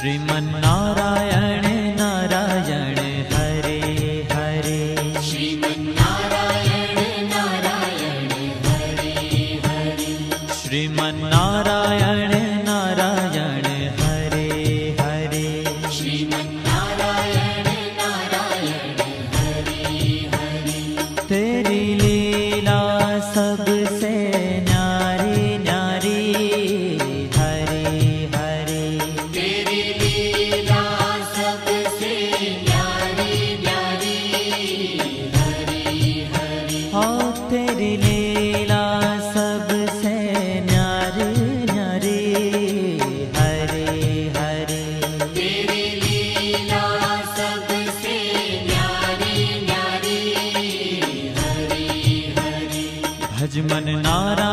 श्रीमन्नारायण नारायण हरे हरे, श्रीमन्नारायण नारायण हरे हरे, श्रीमन्नारायण नारायण हरे हरे, श्रीमन्नारायण नारायण हरे हरे। तेरी लीला सबसे न्यारी न्यारी हरे हरे, तेरी लीला सबसे न्यारी न्यारी हरे हरे, हाँ तेरी लीला सबसे न्यारी न्यारी हरे हरे, तेरी लीला सबसे न्यारी न्यारी हरे हरे। भज मन नारायण